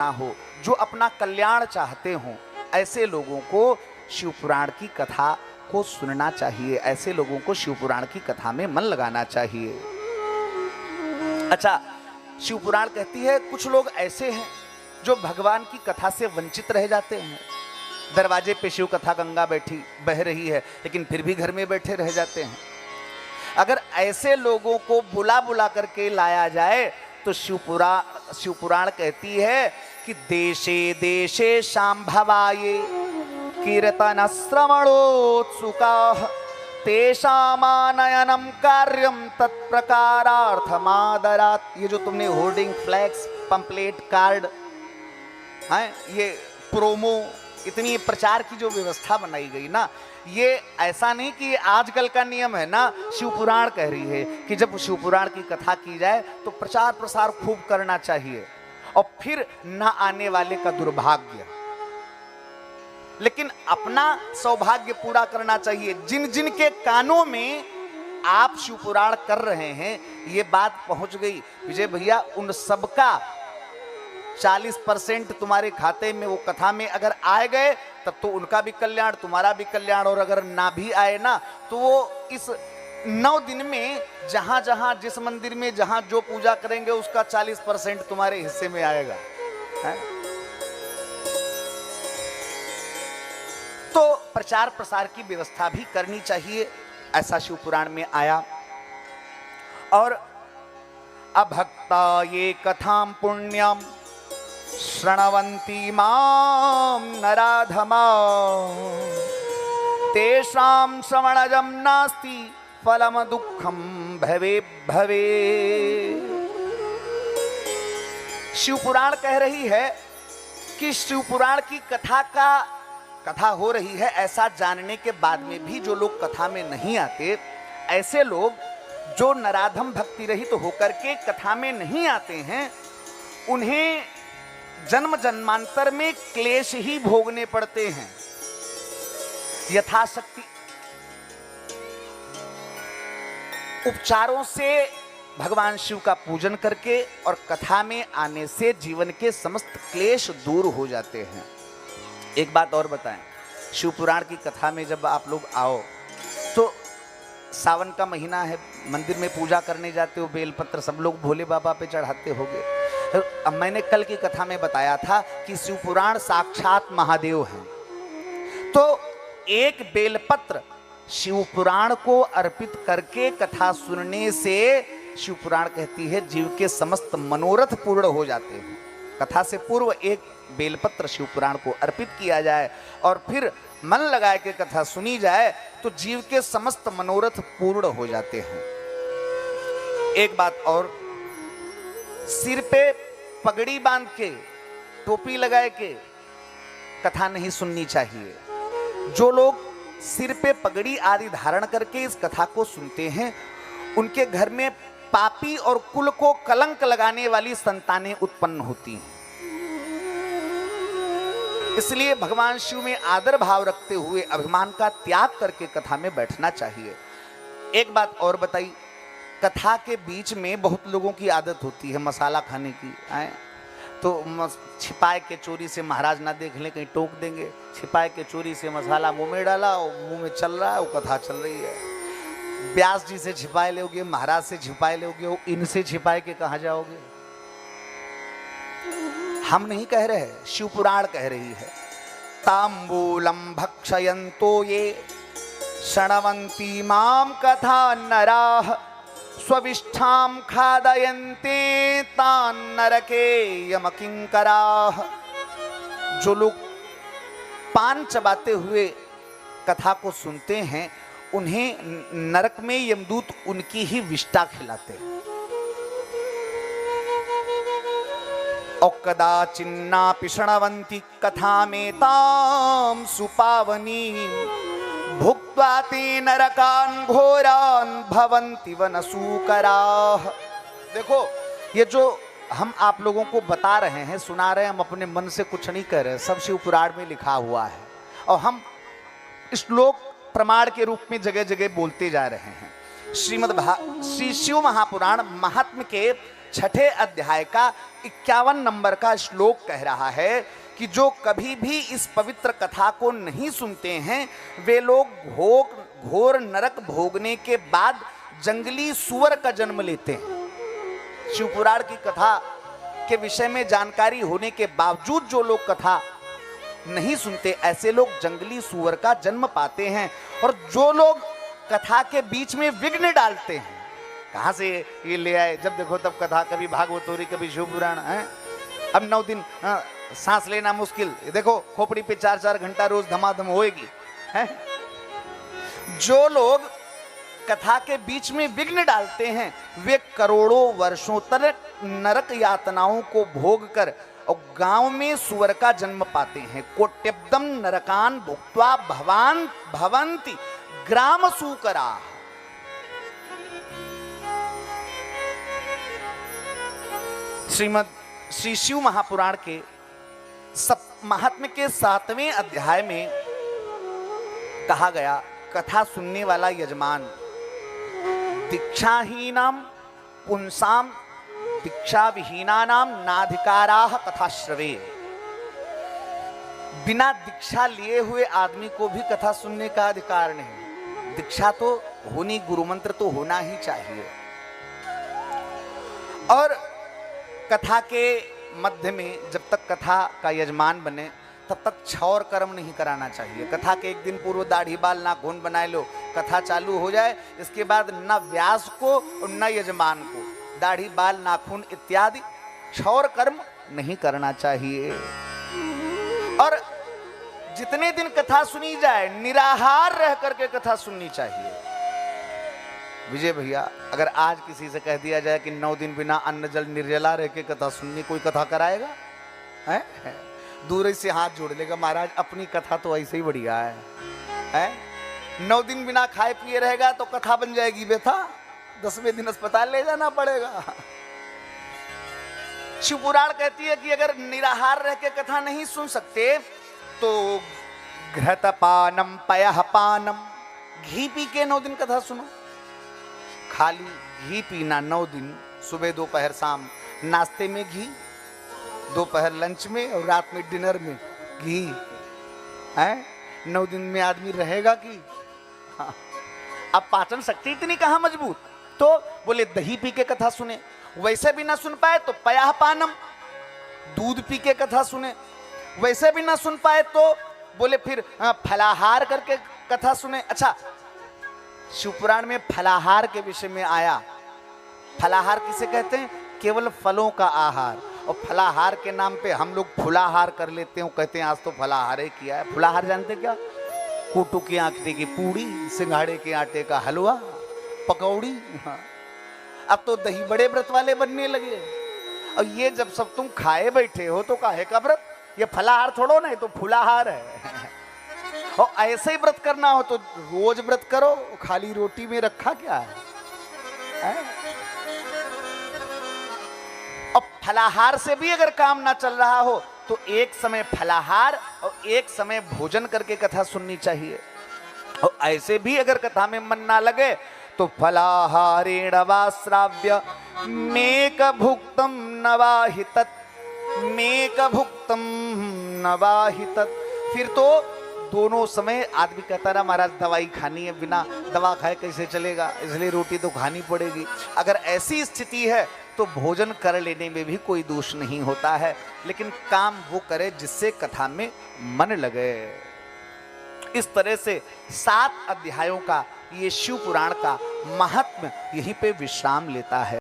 ना हो, जो अपना कल्याण चाहते हों, ऐसे लोगों को शिव पुराण की कथा को सुनना चाहिए, ऐसे लोगों को शिव पुराण की कथा में मन लगाना चाहिए। अच्छा, शिव पुराण कहती है कुछ लोग ऐसे हैं जो भगवान की कथा से वंचित रह जाते हैं। दरवाजे पे शिव कथा गंगा बैठी बह रही है, लेकिन फिर भी घर में बैठे रह जाते हैं। अगर ऐसे लोगों को बुला बुला करके लाया जाए तो शिव पुराण कहती है कि देशे देशे शांभवाये कीर्तन श्रवणोत्सुकाः तेषामानयनम कार्यम तत्प्रकारार्थमादरात्। ये जो तुमने होर्डिंग, फ्लैक्स, पंपलेट, कार्ड है, ये प्रोमो, इतनी प्रचार की जो व्यवस्था बनाई गई ना, ये ऐसा नहीं कि आजकल का नियम है ना। शिव पुराण कह रही है कि जब शिव पुराण की कथा की जाए तो प्रचार प्रसार खूब करना चाहिए, और फिर न आने वाले का दुर्भाग्य, लेकिन अपना सौभाग्य पूरा करना चाहिए। जिन जिन के कानों में आप शिव पुराण कर रहे हैं ये बात पहुंच गई विजय भैया, उन सबका 40% तुम्हारे खाते में वो कथा में अगर आए गए तब तो उनका भी कल्याण, तुम्हारा भी कल्याण। और अगर ना भी आए ना तो वो इस 9 दिन में जहां जहां जिस मंदिर में जहां जो पूजा करेंगे उसका 40% तुम्हारे हिस्से में आएगा है? तो प्रचार प्रसार की व्यवस्था भी करनी चाहिए, ऐसा शिव पुराण में आया। और अभक्ता ये कथाम पुण्यम शृण्वन्ति मां नराधमा तेषां श्रवणजं नास्ति फलम दुःखम भवे भवे। शिव पुराण कह रही है कि शिव पुराण की कथा हो रही है, ऐसा जानने के बाद में भी जो लोग कथा में नहीं आते, ऐसे लोग जो नराधम भक्ति रहित होकर के कथा में नहीं आते हैं, उन्हें जन्म जन्मांतर में क्लेश ही भोगने पड़ते हैं। यथाशक्ति उपचारों से भगवान शिव का पूजन करके और कथा में आने से जीवन के समस्त क्लेश दूर हो जाते हैं। एक बात और बताएं, शिव पुराण की कथा में जब आप लोग आओ तो सावन का महीना है, मंदिर में पूजा करने जाते हो, बेलपत्र सब लोग भोले बाबा पे चढ़ाते होगे। अब मैंने कल की कथा में बताया था कि शिव पुराण साक्षात महादेव हैं, तो एक बेलपत्र शिव पुराण को अर्पित करके कथा सुनने से शिव पुराण कहती है जीव के समस्त मनोरथ पूर्ण हो जाते हैं। कथा से पूर्व एक बेलपत्र शिव पुराण को अर्पित किया जाए और फिर मन लगा के कथा सुनी जाए तो जीव के समस्त मनोरथ पूर्ण हो जाते हैं। एक बात और, सिर पे पगड़ी बांध के, टोपी लगाए के कथा नहीं सुननी चाहिए। जो लोग सिर पे पगड़ी आदि धारण करके इस कथा को सुनते हैं, उनके घर में पापी और कुल को कलंक लगाने वाली संतानें उत्पन्न होती हैं। इसलिए भगवान शिव में आदर भाव रखते हुए अभिमान का त्याग करके कथा में बैठना चाहिए। एक बात और बताई, कथा के बीच में बहुत लोगों की आदत होती है मसाला खाने की, तो छिपाए के चोरी से महाराज ना देख लें, कहीं टोक देंगे, छिपाए के चोरी से मसाला मुंह में डाला और मुंह में चल रहा है, वो कथा चल रही है। व्यास जी से छिपाए लोगे, महाराज से छिपाए लोगे, इनसे छिपाए के कहाँ जाओगे? हम नहीं कह रहे, शिव पुराण कह रही है। तांबूलम भक्षयन्तो ये शृण्वन्ति मां कथा नराः स्विष्ठां खादयन्ते तान् नरके यमकिंकराः। जो लोग पान चबाते हुए कथा को सुनते हैं, उन्हें नरक में यमदूत उनकी ही विष्ठा खिलाते हैं। कदाचिन्नापि शृण्वन्ति कथामेतां सुपावनीं भुक्त्वा ते नरकान् घोरान् भवन्ति वनसूकराः। देखो, ये जो हम आप लोगों को बता रहे हैं, सुना रहे हैं, हम अपने मन से कुछ नहीं कह रहे, सब शिव पुराण में लिखा हुआ है और हम श्लोक प्रमाण के रूप में जगह जगह बोलते जा रहे हैं। श्री शिव महापुराण महात्म्य के छठे अध्याय का 51 नंबर का श्लोक कह रहा है कि जो कभी भी इस पवित्र कथा को नहीं सुनते हैं वे लोग घोर नरक भोगने के बाद जंगली सुअर का जन्म लेते हैं। शिवपुराण की कथा के विषय में जानकारी होने के बावजूद जो लोग कथा नहीं सुनते ऐसे लोग जंगली सुअर का जन्म पाते हैं। और जो लोग कथा के बीच में विघ्न डालते हैं, कहां से ये ले आए, जब देखो तब कथा, कभी भागवतोरी कभी शिवपुराण है। अब 9 दिन सांस लेना मुश्किल, देखो खोपड़ी पे 4-4 घंटा रोज धमाधम होएगी है। जो लोग कथा के बीच में विघ्न डालते हैं वे करोड़ों वर्षों तक नरक यातनाओं को भोग कर और गांव में सुअर का जन्म पाते हैं। कोट्यब्दम नरकान भुक्त्वा भवंति ग्राम सूकरा। श्री शिव महापुराण के महात्म्य के 7वें अध्याय में कहा गया, कथा सुनने वाला यजमान दीक्षाहीनाम पुंसाम दीक्षा विहीनानाम नाधिकाराः कथाश्रवे। बिना दीक्षा लिए हुए आदमी को भी कथा सुनने का अधिकार नहीं। दीक्षा तो होनी, गुरु मंत्र तो होना ही चाहिए। और कथा के मध्य में जब तक कथा का यजमान बने तब तक छौर कर्म नहीं कराना चाहिए। कथा के एक दिन पूर्व दाढ़ी बाल नाखून बनाए लो, कथा चालू हो जाए, इसके बाद न व्यास को और न यजमान को दाढ़ी बाल नाखून इत्यादि छौर कर्म नहीं करना चाहिए। और जितने दिन कथा सुनी जाए निराहार रह करके कथा सुननी चाहिए। विजय भैया, अगर आज किसी से कह दिया जाए कि 9 दिन बिना अन्न जल निर्जला रह के कथा सुननी, कोई कथा कराएगा? है? दूर से हाथ जोड़ लेगा, महाराज अपनी कथा तो ऐसे ही बढ़िया है? 9 दिन बिना खाए पिए रहेगा तो कथा बन जाएगी बेटा, 10वें दिन अस्पताल ले जाना पड़ेगा। शिवपुराण कहती है कि अगर निराहार रह के कथा नहीं सुन सकते तो घृतपानम पयःपानम, घी पी के 9 दिन कथा सुनो। खाली घी पीना 9 दिन, सुबह दोपहर शाम नाश्ते में घी, दोपहर लंच में और रात में डिनर में घी है। 9 दिन में आदमी रहेगा कि? हाँ। अब पाचन शक्ति इतनी कहाँ मजबूत, तो बोले दही पी के कथा सुने। वैसे भी ना सुन पाए तो पयःपानम, दूध पी के कथा सुने। वैसे भी ना सुन पाए तो बोले फिर फलाहार करके कथा सुने। अच्छा, शिवपुराण में फलाहार के विषय में आया। फलाहार किसे कहते हैं? केवल फलों का आहार। और फलाहार के नाम पे हम लोग फुलाहार कर लेते हैं, कहते हैं आज तो फलाहार ही किया है। फुलाहार जानते क्या? कूटू के आटे की पूड़ी, सिंघाड़े के आटे का हलवा, पकौड़ी। हाँ। अब तो दही बड़े व्रत वाले बनने लगे। और ये जब सब तुम खाए बैठे हो तो काहे का व्रत? ये फलाहार थोड़ो ना, तो फुलाहार है। और ऐसे ही व्रत करना हो तो रोज व्रत करो, खाली रोटी में रखा क्या है? और फलाहार से भी अगर काम ना चल रहा हो तो एक समय फलाहार और एक समय भोजन करके कथा सुननी चाहिए। और ऐसे भी अगर कथा में मन ना लगे तो फलाहारेण वा श्राव्य मेक भुक्तम नवाहि तत्, मेक भुक्तम नवाहि तत्। फिर तो दोनों समय आदमी कहता रहा महाराज दवाई खानी है, बिना दवा खाए कैसे चलेगा, इसलिए रोटी तो खानी पड़ेगी। अगर ऐसी स्थिति है तो भोजन कर लेने में भी कोई दोष नहीं होता है, लेकिन काम वो करे जिससे कथा में मन लगे। इस तरह से 7 अध्यायों का ये शिव पुराण का महात्म्य यहीं पे विश्राम लेता है।